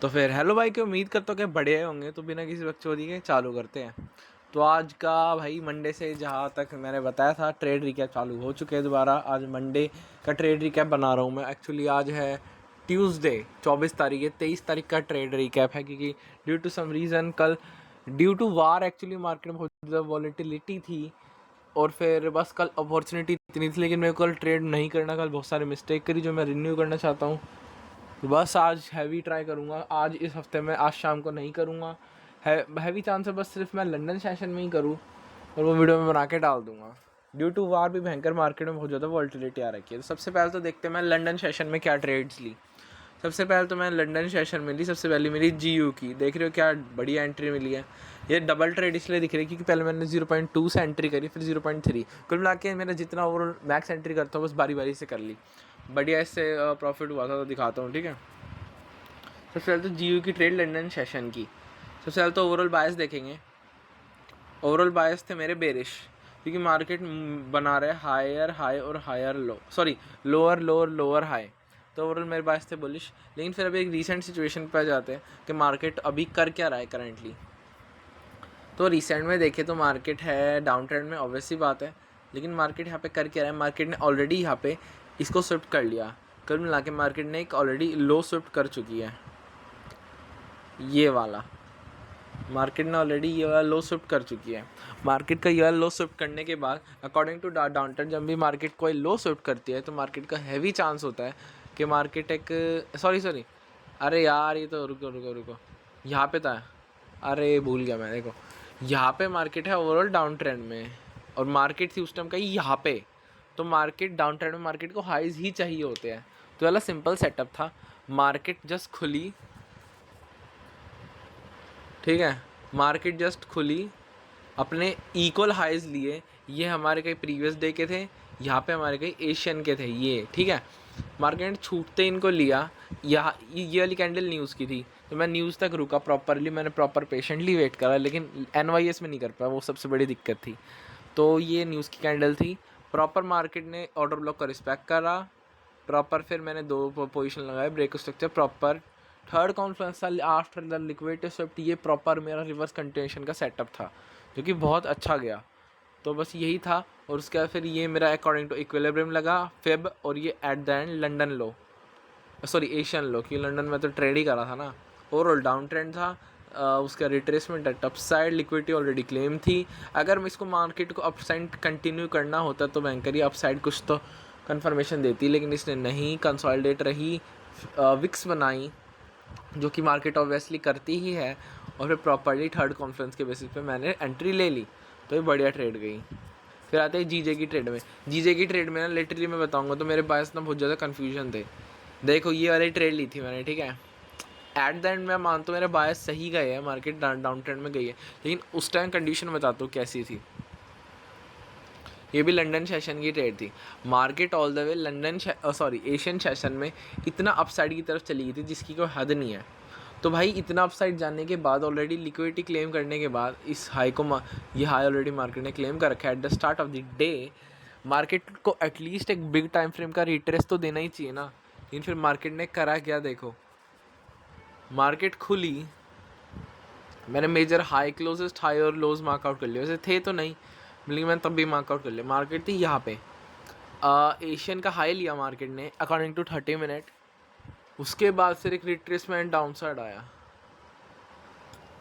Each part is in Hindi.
तो फिर हेलो भाई की उम्मीद करता हूँ कि बढ़िया होंगे। तो बिना किसी बकचोदी के चालू करते हैं। तो आज का भाई मंडे से जहाँ तक मैंने बताया था ट्रेड रिकैप चालू हो चुके हैं दोबारा। आज मंडे का ट्रेड रिकैप बना रहा हूँ मैं। एक्चुअली आज है ट्यूसडे 24 तारीख है। 23 तारीख का ट्रेड रिकैप है क्योंकि ड्यू टू सम रीज़न कल due to war actually market में बहुत ज़्यादा वॉलेटिलिटी थी और फिर बस कल अपॉर्चुनिटी इतनी थी, लेकिन मेरे को कल ट्रेड नहीं करना। कल बहुत सारे मिस्टेक करी जो मैं रिन्यू करना चाहता हूँ। तो बस आज हैवी ट्राई करूँगा। आज इस हफ्ते में आज शाम को नहीं करूँगा। हैवी चांस है बस सिर्फ मैं लंदन सेशन में ही करूँ और वो वीडियो में बना के डाल दूँगा। ड्यू टू वार भी भयंकर मार्केट में बहुत ज़्यादा वॉलेटिलिटी आ रखी है। तो सबसे पहले तो देखते हैं मैं लंदन सेशन में क्या ट्रेड्स ली। सबसे पहले तो मैं लंदन सेशन में ली। सबसे पहले मेरी GU की देख रहे हो क्या बढ़िया एंट्री मिली है। ये डबल ट्रेड इसलिए दिख रही है क्योंकि पहले मैंने 0.2 से एंट्री करी, फिर 0.3। कुल मिला के मेरा जितना ओवरऑल मैक्स एंट्री करता हूँ बस बारी बारी से कर ली। बढ़िया इससे प्रॉफिट हुआ था तो दिखाता हूँ, ठीक है। सबसे पहले तो GU की ट्रेड लंदन सेशन की। सबसे पहले तो ओवरऑल बायस देखेंगे। ओवरऑल बायस थे मेरे बेरिश क्योंकि मार्केट बना रहे हायर हाई और higher low, sorry lower lower lower high. तो ओवरऑल मेरे बायस थे बुलिश। लेकिन फिर अभी एक रीसेंट सिचुएशन पर जाते हैं कि मार्केट अभी कर क्या रहा है करंटली। तो रिसेंट में देखें तो मार्केट है डाउन ट्रेंड में, ऑब्वियसली बात है। लेकिन मार्केट यहाँ पे कर क्या रहा है, मार्केट ने ऑलरेडी यहाँ पे इसको स्विफ्ट कर लिया। कुल मिला के मार्केट ने एक ऑलरेडी लो स्विफ्ट कर चुकी है। ये वाला मार्केट ने ऑलरेडी ये वाला लो स्विफ्ट कर चुकी है। मार्केट का ये वाला लो स्विफ्ट करने के बाद अकॉर्डिंग टू डाउन ट्रेंड जब भी मार्केट कोई लो स्विफ्ट करती है तो मार्केट का हैवी चांस होता है कि मार्केट एक सॉरी अरे यार ये तो रुको यहाँ पे था। अरे भूल गया मैं। देखो यहाँ पे मार्केट है ओवरऑल डाउन ट्रेंड में और मार्केट थी उस टाइम का यहाँ पे। तो मार्केट डाउन ट्रेंड में मार्केट को हाईज ही चाहिए होते हैं। तो वाला सिंपल सेटअप था। मार्केट जस्ट खुली, ठीक है। मार्केट जस्ट खुली, अपने इक्वल हाइज लिए। ये हमारे कई प्रीवियस डे के थे, यहाँ पे हमारे कई एशियन के थे ये, ठीक है। मार्केट छूटते इनको लिया। यहाँ ये वाली कैंडल न्यूज़ की थी तो मैं न्यूज़ तक रुका प्रॉपरली। मैंने प्रॉपर पेशेंटली वेट करा, लेकिन NYS में नहीं कर पाया, वो सबसे बड़ी दिक्कत थी। तो ये न्यूज़ की कैंडल थी। प्रॉपर मार्केट ने ऑर्डर ब्लॉक का रिस्पेक्ट करा प्रॉपर। फिर मैंने 2 पोजीशन लगाए break structure proper. Third confluence after the liquidity swift, ये प्रॉपर मेरा रिवर्स कंटिन्यूएशन का सेटअप था जो कि बहुत अच्छा गया। तो बस यही था। और उसके बाद फिर ये मेरा अकॉर्डिंग टू इक्विलिब्रियम लगा फेब, और ये at the end London low, sorry Asian low, क्योंकि लंदन में तो ट्रेड ही करा था ना। ओवरऑल डाउन ट्रेंड था। उसका retracement at upside, liquidity already claim थी। अगर मैं इसको मार्केट को अप साइड कंटिन्यू करना होता तो बैंकर ही अप साइड कुछ तो कंफर्मेशन देती, लेकिन इसने नहीं, कंसोलिडेट रही, विक्स बनाई जो कि मार्केट ऑब्वियसली करती ही है। और फिर प्रॉपर्ली थर्ड कॉन्फ्रेंस के बेसिस पे मैंने एंट्री ले ली। तो ये बढ़िया ट्रेड गई। फिर आते हैं GJ की ट्रेड में। GJ की ट्रेड में ना लिटरली मैं बताऊंगा तो मेरे पास ना बहुत ज़्यादा कन्फ्यूजन थे। देखो ये वाली ट्रेड ली थी मैंने, ठीक है। एट द एंड मैं मानता हूँ मेरे बायस सही गए हैं, मार्केट डाउन ट्रेंड में गई है। लेकिन उस टाइम कंडीशन बताता हूँ कैसी थी। ये भी लंदन सेशन की ट्रेड थी। Market all the way London sorry Asian session में इतना अपसाइड की तरफ चली गई थी जिसकी कोई हद नहीं है। तो भाई इतना अपसाइड जाने के बाद ऑलरेडी लिक्विडिटी क्लेम करने के बाद इस हाई को ये हाई ऑलरेडी मार्केट ने क्लेम कर रखा है eight the start of the day. Market को एटलीस्ट एक बिग टाइम फ्रेम का रिट्रेस तो देना ही चाहिए ना। लेकिन फिर मार्केट ने करा क्या, देखो मार्केट खुली, मैंने मेजर हाई क्लोजेस्ट हाई और लोज मार्कआउट कर लिया। वैसे थे तो नहीं, लेकिन मैंने तब भी मार्कआउट कर लिया। मार्केट थी यहाँ पे, एशियन का हाई लिया मार्केट ने अकॉर्डिंग टू 30 मिनट। उसके बाद फिर एक रिट्रेसमेंट डाउन साइड आया।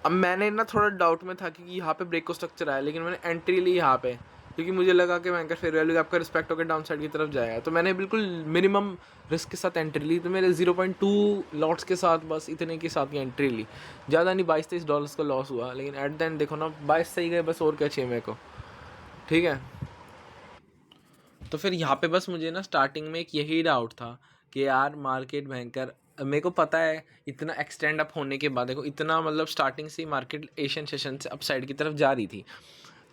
अब मैंने ना थोड़ा डाउट में था कि यहाँ पे ब्रेक को स्ट्रक्चर आया, लेकिन मैंने एंट्री ली यहाँ पे क्योंकि मुझे लगा कि बैंकर फेयर वैल्यू आपका रिस्पेक्ट होकर डाउन साइड की तरफ जाएगा। तो मैंने बिल्कुल मिनिमम रिस्क के साथ एंट्री ली। तो मेरे 0.2 लॉट्स के साथ, बस इतने के साथ ही एंट्री ली। ज़्यादा नहीं, $22-23 का लॉस हुआ। लेकिन एट द एंड देखो ना 22 सही गए, बस और क्या चाहिए मेरे को, ठीक है। तो फिर यहाँ पे बस मुझे ना स्टार्टिंग में एक यही डाउट था कि यार मार्केट भयंकर, मेरे को पता है इतना एक्सटेंड अप होने के बाद देखो इतना मतलब स्टार्टिंग से ही मार्केट एशियन सेशन से अप साइड की तरफ जा रही थी।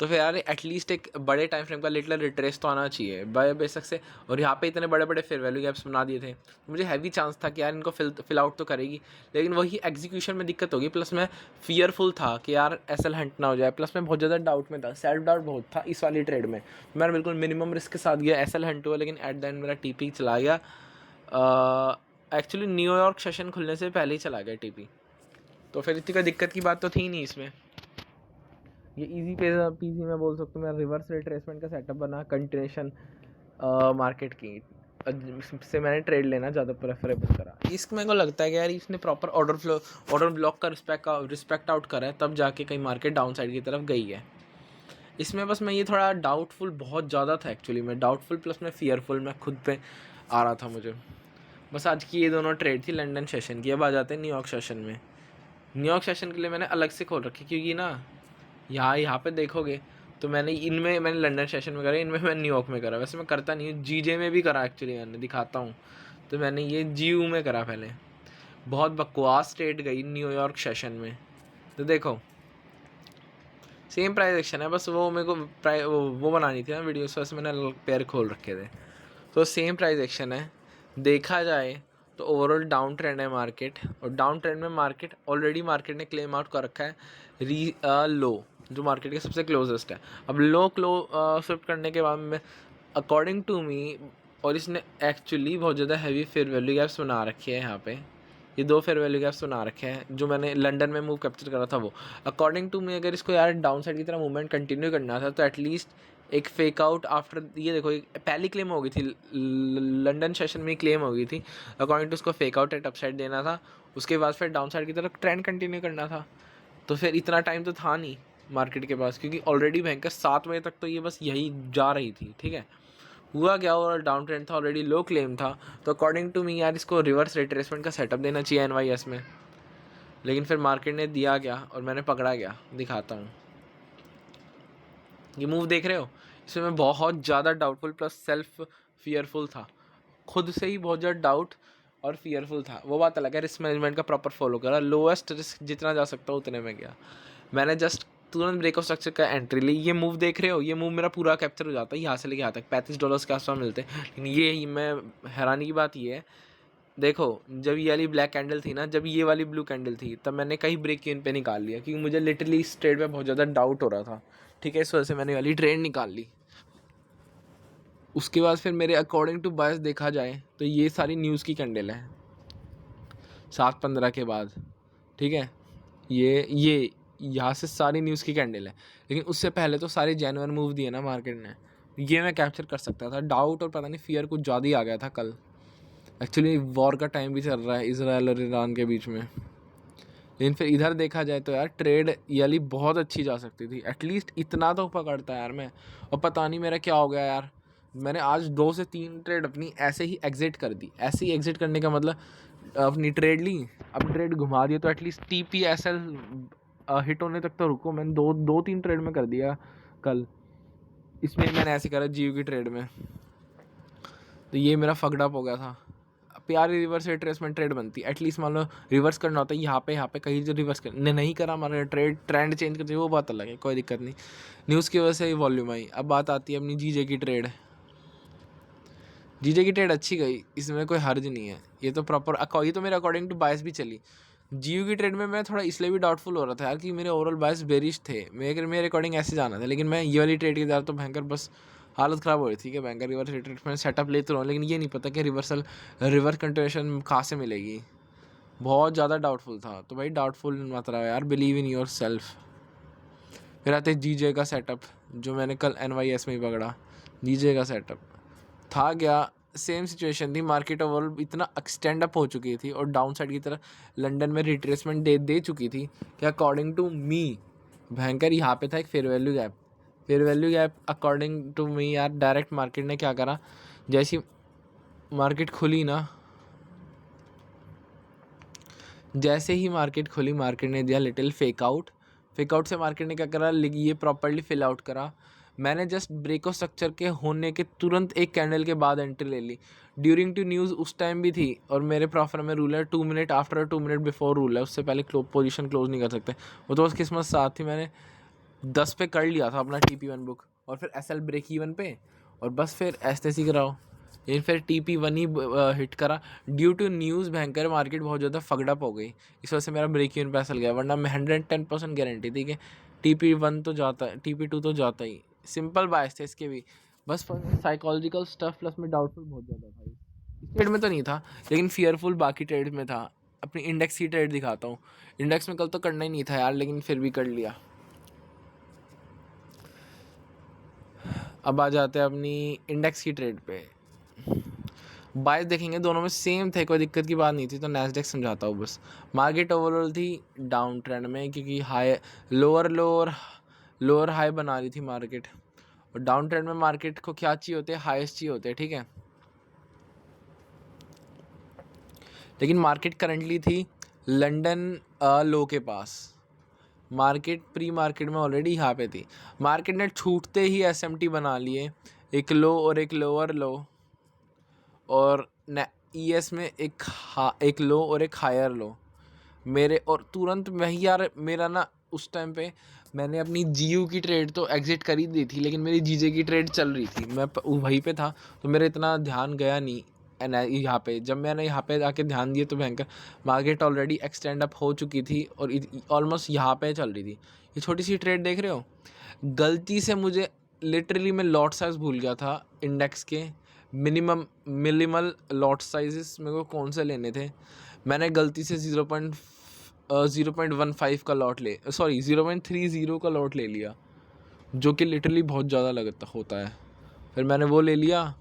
तो फिर यार एटलीस्ट एक बड़े टाइम फ्रेम का लिटिल रिट्रेस तो आना चाहिए बाय बेशक से। और यहाँ पे इतने बड़े बड़े फेयर वैल्यू गैप्स बना दिए थे तो मुझे हैवी चांस था कि यार इनको फिल आउट तो करेगी। लेकिन वही एग्जीक्यूशन में दिक्कत होगी। प्लस मैं फियरफुल था कि यार SL हंट ना हो जाए। प्लस मैं बहुत ज़्यादा डाउट में था, सेल्फ डाउट बहुत था इस वाली ट्रेड में। मैंने बिल्कुल मिनिमम रिस्क के साथ गया, SL हंट हुआ, लेकिन एट द एंड मेरा TP चला गया एक्चुअली न्यूयॉर्क सेशन खुलने से पहले ही चला गया टीपी, तो फिर इतनी कोई दिक्कत की बात तो थी नहीं इसमें। ये इजी पीजी में बोल सकता हूँ मैं, रिवर्स रिट्रेसमेंट का सेटअप बना, कंटिन्यूशन मार्केट की से मैंने ट्रेड लेना ज़्यादा प्रेफरेबल करा। इसमें मेरे को लगता है कि यार इसने प्रॉपर ऑर्डर ब्लॉक का रिस्पेक्ट आउट करा है, तब जाके कहीं मार्केट डाउन साइड की तरफ गई है। इसमें बस मैं ये थोड़ा डाउटफुल बहुत ज़्यादा था एक्चुअली, मैं डाउटफुल प्लस मैं फियरफुल मैं खुद पे आ रहा था मुझे। बस आज की ये दोनों ट्रेड थी लंदन सेशन की। अब आ जाते हैं न्यूयॉर्क सेशन में। न्यूयॉर्क सेशन के लिए मैंने अलग से खोल रखी, क्योंकि ना यहाँ पे देखोगे तो मैंने लंदन सेशन में करा, इनमें मैं न्यूयॉर्क में करा। वैसे मैं करता नहीं हूँ, जीजे में भी करा एक्चुअली, मैंने दिखाता हूँ। तो मैंने ये जीयू में करा पहले। बहुत बकवास ट्रेड गई न्यूयॉर्क सेशन में। तो देखो सेम प्राइस एक्शन है, बस वो मेरे को वो बनानी थी ना वीडियो, से वैसे मैंने पेयर खोल रखे थे। तो सेम प्राइस एक्शन है। देखा जाए तो ओवरऑल डाउन ट्रेंड है मार्केट, और डाउन ट्रेंड में मार्केट ने क्लेम आउट कर रखा है लो, जो मार्केट के सबसे क्लोजेस्ट है। अब लो स्विफ्ट करने के बाद में अकॉर्डिंग टू मी, और इसने एक्चुअली बहुत ज़्यादा हैवी फेयर वैल्यू गैप्स बना रखे हैं यहाँ पे। ये 2 फेयर वैल्यू गैप्स बना रखे हैं जो मैंने लंदन में मूव कैप्चर करा था वो। अकॉर्डिंग टू मी अगर इसको यार डाउन साइड की तरह मूवमेंट कंटिन्यू करना था तो एटलीस्ट एक फेक आउट आफ्टर, ये देखो पहली क्लेम हो गई थी लंदन सेशन में, क्लेम हो गई थी। अकॉर्डिंग टू उसको फेक आउट एट अपसाइड देना था, उसके बाद फिर डाउन साइड की तरफ ट्रेंड कंटिन्यू करना था। तो फिर इतना टाइम तो था नहीं मार्केट के पास, क्योंकि ऑलरेडी भयंकर 7 बजे तक तो ये बस यही जा रही थी। ठीक है, हुआ क्या, और डाउन ट्रेंड था, ऑलरेडी लो क्लेम था। तो अकॉर्डिंग टू मी यार इसको रिवर्स रिट्रेसमेंट का सेटअप देना चाहिए एनवाईएस में। लेकिन फिर मार्केट ने दिया क्या और मैंने पकड़ा गया, दिखाता हूँ। ये मूव देख रहे हो, इसमें मैं बहुत ज़्यादा डाउटफुल प्लस सेल्फ फियरफुल था, खुद से ही बहुत ज़्यादा डाउट और फियरफुल था। वो बात अलग है, रिस्क मैनेजमेंट का प्रॉपर फॉलो करा, लोएस्ट रिस्क जितना जा सकता हो उतने में गया। मैंने जस्ट तुरंत ब्रेक ऑफ स्ट्रक्चर का एंट्री ली। ये मूव देख रहे हो, ये मूव मेरा पूरा कैप्चर हो जाता है, यहाँ से लेके यहाँ तक $35 के आसपास मिलते हैं। लेकिन ये मैं हैरानी की बात ये है, देखो जब ये वाली ब्लैक कैंडल थी ना, जब ये वाली ब्लू कैंडल थी, तब मैंने कहीं ब्रेक इन पे निकाल लिया, क्योंकि मुझे लिटरली इस ट्रेड में बहुत ज़्यादा डाउट हो रहा था। ठीक है, इस वजह से मैंने वाली ट्रेड निकाल ली। उसके बाद फिर मेरे अकॉर्डिंग टू बायस देखा जाए तो ये सारी न्यूज़ की कैंडल है 7:15 के बाद। ठीक है, ये यहाँ से सारी न्यूज़ की कैंडल है, लेकिन उससे पहले तो सारे जेन्युइन मूव दिए ना मार्केट ने, ये मैं कैप्चर कर सकता था। डाउट और पता नहीं फियर कुछ ज़्यादा ही आ गया था कल। एक्चुअली वॉर का टाइम भी चल रहा है इजराइल और ईरान के बीच में। लेकिन फिर इधर देखा जाए तो यार ट्रेड ये वाली बहुत अच्छी जा सकती थी, एटलीस्ट इतना तो पकड़ता यार मैं। और पता नहीं मेरा क्या हो गया यार, मैंने आज 2 से 3 ट्रेड अपनी ऐसे ही एग्जिट कर दी। ऐसे ही एग्जिट करने का मतलब अपनी ट्रेड ली, अब ट्रेड घुमा दिया, तो एटलीस्ट TPSL हिट होने तक तो रुको। मैंने दो तीन ट्रेड में कर दिया कल, इसमें मैंने ऐसे करा जियो की ट्रेड में, तो ये मेरा फकडअप हो गया था। प्यारी रिवर्स रिट्रेसमेंट ट्रेड बनती है, एटलीस्ट मान लो रिवर्स करना होता है यहाँ पे कहीं जो रिवर्स कर नहीं करा, हमारा ट्रेंड चेंज कर दिया, वो बात अलग है, कोई दिक्कत नहीं। न्यूज़ की वजह से ही वॉल्यूम आई। अब बात आती है अपनी जीजे की ट्रेड। जीजे की ट्रेड अच्छी गई, इसमें कोई हर्ज नहीं है। ये तो प्रॉपर ये तो मेरे अकॉर्डिंग टू बायस भी चली। जियो की ट्रेड में मैं थोड़ा इसलिए भी डाउटफुल हो रहा था यार कि मेरे ओवरऑल बायस बेरिश थे, मेरे अकॉर्डिंग ऐसे जाना था। लेकिन मैं ये वाली ट्रेड के ज़्यादा तो भयंकर बस हालत ख़राब हो रही थी कि बैंकर रिवर्स रिट्रेसमेंट सेटअप लेते रहो, लेकिन ये नहीं पता कि रिवर्स कंटिन्यूएशन कहाँ से मिलेगी। बहुत ज़्यादा डाउटफुल था। तो भाई डाउटफुल मत रहो यार, बिलीव इन योर सेल्फ। फिर आते जीजे का सेटअप, जो मैंने कल NYS में ही पकड़ा। जीजे का सेटअप था क्या, सेम सिचुएशन थी, मार्केट ओवरऑल इतना एक्सटेंड अप हो चुकी थी और डाउन साइड की तरफ लंदन में रिट्रेसमेंट दे चुकी थी कि अकॉर्डिंग टू मी भयंकर यहाँ पे था एक fair value gap. According to me यार डायरेक्ट मार्केट ने क्या करा, जैसी मार्केट खुली ना, जैसे ही मार्केट खुली मार्केट ने दिया लिटिल फेक आउट से मार्केट ने क्या करा, ये प्रॉपर्ली फिल आउट करा। मैंने जस्ट ब्रेक ऑफ स्ट्रक्चर के होने के तुरंत एक कैंडल के बाद एंट्री ले ली। ड्यूरिंग टू न्यूज़ उस टाइम भी थी, और मेरे प्रॉफिट में रूल है 2 मिनट आफ्टर और 2 मिनट बिफोर रूल है, उससे पहले पोजीशन क्लोज नहीं कर सकते। वो तो उसकी किस्मत साथ थी, मैंने 10 पे कर लिया था अपना TP1 बुक, और फिर SL ब्रेक इवन पे, और बस फिर ऐसे ही कराओ। लेकिन फिर TP1 ही हिट करा। ड्यू टू न्यूज़ भयंकर मार्केट बहुत ज़्यादा फगडअप हो गई, इस वजह से मेरा ब्रेक इवन पैसल गया, वरना मैं 110% गारंटी थी कि TP1 तो जाता है, TP2 तो जाता ही। सिंपल बायस थे इसके भी, बस साइकोलॉजिकल स्टफ प्लस में डाउटफुल बहुत ज़्यादा था। ट्रेड में तो नहीं था, लेकिन फियरफुल बाकी ट्रेड में था। अपनी इंडेक्स की ट्रेड दिखाता हूँ। इंडेक्स में कल तो करना ही नहीं था यार, लेकिन फिर भी कर लिया। अब आ जाते हैं अपनी इंडेक्स की ट्रेड पे। बाइस देखेंगे, दोनों में सेम थे, कोई दिक्कत की बात नहीं थी। तो नैस्डैक समझाता हूँ बस। मार्केट ओवरऑल थी डाउन ट्रेंड में, क्योंकि हाई लोअर हाई बना रही थी मार्केट। और डाउन ट्रेंड में मार्केट को क्या चाहिए होते हैं, हाईएस्ट चाहिए होते हैं, ठीक है। लेकिन मार्केट करंटली थी लंदन लो के पास। मार्केट प्री मार्केट में ऑलरेडी यहाँ पे थी। मार्केट ने छूटते ही एसएमटी बना लिए, एक लो और एक लोअर लो, और ईएस में एक लो और एक हायर लो मेरे। और तुरंत वही यार, मेरा ना उस टाइम पे मैंने अपनी जीयू की ट्रेड तो एग्जिट कर ही दी थी, लेकिन मेरी जीजे की ट्रेड चल रही थी, मैं वहीं पे था, तो मेरा इतना ध्यान गया नहीं। यहाँ पे जब मैंने यहाँ पे आके ध्यान दिया तो भयंकर मार्केट ऑलरेडी एक्सटेंड अप हो चुकी थी और ऑलमोस्ट यहाँ पे चल रही थी। ये छोटी सी ट्रेड देख रहे हो, गलती से मुझे लिटरली मैं लॉट साइज भूल गया था इंडेक्स के। मिनिमल लॉट साइजेस मेरे को कौन से लेने थे, मैंने गलती से 0.15 का लॉट 0.30 का लॉट ले लिया, जो कि लिटरली बहुत ज़्यादा लगता होता है। फिर मैंने वो ले लिया,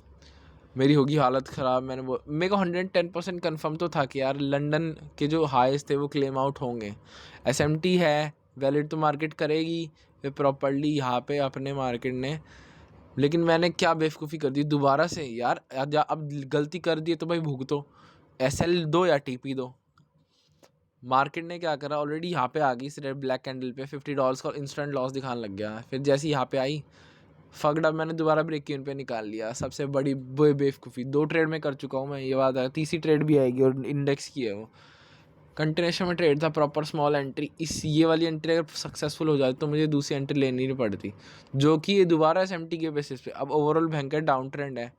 मेरी होगी हालत ख़राब। मेरे को 110% कन्फर्म तो था कि यार लंदन के जो हाईस थे वो क्लेम आउट होंगे। एसएमटी है वैलिड तो मार्केट करेगी फिर प्रॉपर्ली यहाँ पे अपने मार्केट ने। लेकिन मैंने क्या बेवकूफ़ी कर दी दोबारा से यार, अब गलती कर दी तो भाई भुगतो, एसएल दो या टीपी दो। मार्केट ने क्या करा, ऑलरेडी यहाँ पे आ गई इस रेड ब्लैक कैंडल पे $50 का इंस्टेंट लॉस दिखाने लग गया। फिर जैसे यहाँ पे आई फकड, अब मैंने दोबारा ब्रेक इवन पे निकाल लिया। सबसे बड़ी बेवकूफ़ी 2 ट्रेड में कर चुका हूँ मैं, ये बात है। तीसरी ट्रेड भी आएगी और इंडेक्स की है वो। कंटिन्यूशन में ट्रेड था, प्रॉपर स्मॉल एंट्री। ये वाली एंट्री अगर सक्सेसफुल हो जाती तो मुझे दूसरी एंट्री लेनी नहीं पड़ती, जो कि ये दोबारा एसएमटी के बेसिस पे। अब ओवरऑल भयंकर डाउन ट्रेंड है।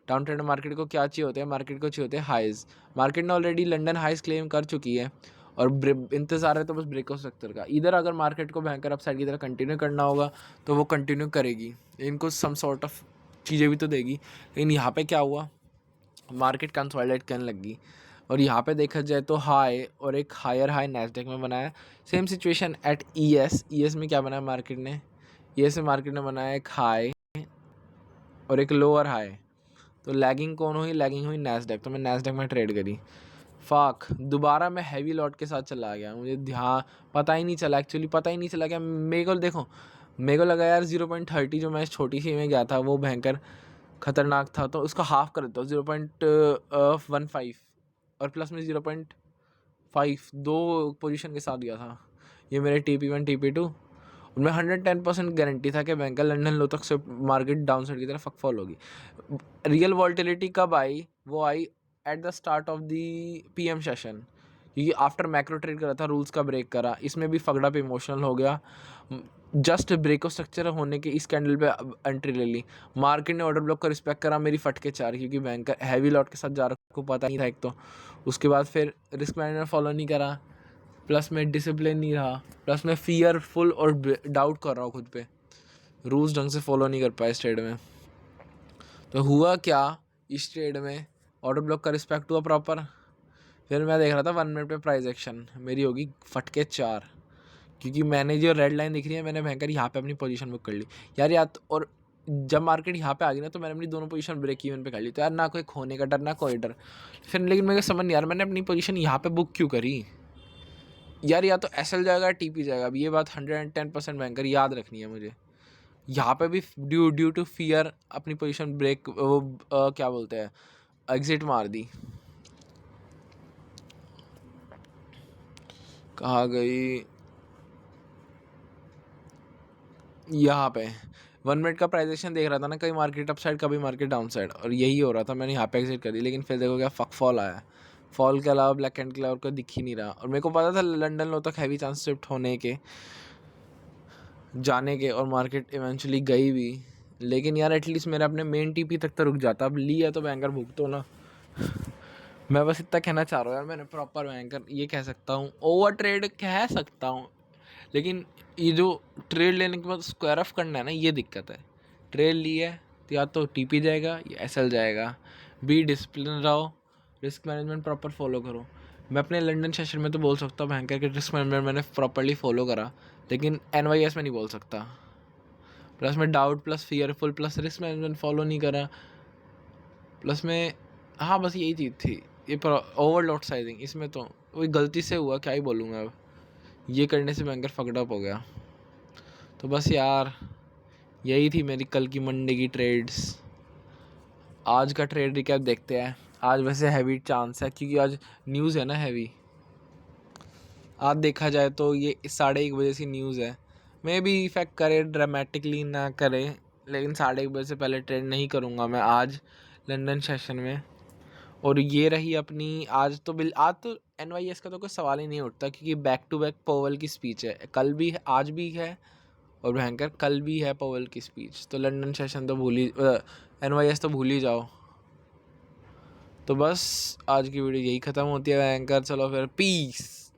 डाउन ट्रेंड मार्केट को क्या चाहिए होते हैं, मार्केट को चाहिए होते हैं हाइज। मार्केट ने ऑलरेडी लंदन हाइज क्लेम कर चुकी है और इंतज़ार है तो बस ब्रेक ऑफ सेक्टर का। इधर अगर मार्केट को भयंकर अपसाइड की तरह कंटिन्यू करना होगा तो वो कंटिन्यू करेगी, इनको सम सॉर्ट ऑफ चीज़ें भी तो देगी। लेकिन यहाँ पे क्या हुआ, मार्केट कंसोलिडेट करने लगी। और यहाँ पे देखा जाए तो हाई और एक हायर हाई नैस्डैक में बनाया। सेम सिचुएशन एट ईएस में क्या बनाया मार्केट ने, ईएस में मार्केट ने बनाया एक हाई और एक लोअर हाई। तो लैगिंग कौन हुई, लैगिंग हुई नैस्डैक। तो मैं नैस्डैक में ट्रेड करी। फाक दोबारा मैं हैवी लॉट के साथ चला गया, मुझे ध्यान पता ही नहीं चला, एक्चुअली पता ही नहीं चला क्या। मेरे को देखो, मेरे को लगा यार 0.30 जो मैं छोटी सी में गया था वो भयंकर ख़तरनाक था, तो उसका हाफ कर देता हूँ 0.15 और प्लस में 0.5, 2 पोजीशन के साथ गया था। ये मेरे TP1 TP2। उनमें 110% गारंटी था कि बैंक का लंदन लो तक से मार्केट डाउन साइड की तरफ फॉल होगी। रियल वॉल्टिलिटी कब आई, वो आई at the start of the PM session, क्योंकि आफ्टर मैक्रो ट्रेड करा था, रूल्स का ब्रेक करा। इसमें भी फगड़ा पे इमोशनल हो गया, जस्ट ब्रेक ऑफ स्ट्रक्चर होने के इस कैंडल पे एंट्री ले ली। मार्केट ने ऑर्डर ब्लॉक का रिस्पेक्ट करा, मेरी फटके 4, क्योंकि बैंक का हैवी लॉट के साथ जा रहा को पता नहीं था एक तो। उसके बाद फिर रिस्क मैनेजमेंट फॉलो नहीं करा, प्लस में डिसिप्लिन नहीं रहा, प्लस में फियरफुल और डाउट कर रहा हूँ खुद पे, रूल्स ढंग से फॉलो नहीं कर पाया इस ट्रेड में। तो हुआ क्या इस ट्रेड में, ऑर्डर ब्लॉक का रिस्पेक्ट हुआ प्रॉपर। फिर मैं देख रहा था 1 मिनट पे प्राइस एक्शन, मेरी होगी फटके 4, क्योंकि मैंने जो रेड लाइन दिख रही है मैंने भयंकर यहाँ पे अपनी पोजीशन बुक कर ली यार। या तो और जब मार्केट यहाँ पे आ गई ना तो मैंने अपनी दोनों पोजीशन ब्रेक इवन पे कर ली। तो यार ना कोई खोने का डर ना कोई डर। फिर लेकिन मेरे को समझ नहीं यार, मैंने अपनी पोजीशन यहाँ पे बुक क्यों करी यार। या तो SL जाएगा TP जाएगा, अब ये बात 110% भयंकर याद रखनी है मुझे। यहाँ पे भी ड्यू टू फियर अपनी पोजीशन ब्रेक वो क्या बोलते हैं एग्जिट मार दी। कहाँ गई, यहाँ पे 1 मिनट का प्राइजेशन देख रहा था ना, कभी मार्केट अप साइड कभी मार्केट डाउन साइड, और यही हो रहा था। मैंने यहाँ पे एग्जिट कर दी, लेकिन फिर देखो क्या फॉल आया। फॉल के अलावा ब्लैक कैंडल के अलावा कोई दिख ही नहीं रहा। और मेरे को पता था लंदन लो तक हैवी चांस शिफ्ट होने के जाने के, और मार्केट इवेंचुअली गई भी। लेकिन यार एटलीस्ट मेरा अपने मेन TP तक तो रुक जाता। अब लिया तो बैंकर भुगतो ना। मैं बस इतना कहना चाह रहा हूँ यार, मैंने प्रॉपर बैंकर ये कह सकता हूँ, ओवर ट्रेड कह सकता हूँ। लेकिन ये जो ट्रेड लेने के बाद स्क्वायर ऑफ करना है ना, ये दिक्कत है। ट्रेड ली है तो या तो TP जाएगा या SL जाएगा। बी डिसिप्लिन रहो, रिस्क मैनेजमेंट प्रॉपर फॉलो करो। मैं अपने लंदन सेशन में तो बोल सकता हूँ भयंकर के रिस्क मैनेजमेंट मैंने प्रॉपरली फॉलो करा, लेकिन NYS में नहीं बोल सकता। प्लस में doubt plus fearful plus risk management follow नहीं करा, प्लस में हाँ बस यही चीज़ थी। ये ओवरलोड साइजिंग इसमें तो वही गलती से हुआ, क्या ही बोलूँगा अब, ये करने से भयंकर फकड अप हो गया। तो बस यार यही थी मेरी कल की मंडे की ट्रेड्स। आज का ट्रेड रिकैप देखते हैं। आज वैसे हैवी चांस है क्योंकि आज न्यूज़ है ना हैवी। आज देखा जाए तो ये 1:30 से न्यूज़ है, मे भी इफेक्ट करे, ड्रामेटिकली ना करे, लेकिन 1:30 से पहले ट्रेड नहीं करूँगा मैं आज लंदन सेशन में। और ये रही अपनी आज तो NYS का तो कोई सवाल ही नहीं उठता क्योंकि बैक टू बैक पॉवेल की स्पीच है, कल भी है आज भी है और भयंकर कल भी है पॉवेल की स्पीच। तो लंदन सेशन तो NYS तो भूल ही जाओ। तो बस आज की वीडियो यही ख़त्म होती है भयंकर। चलो फिर पीस।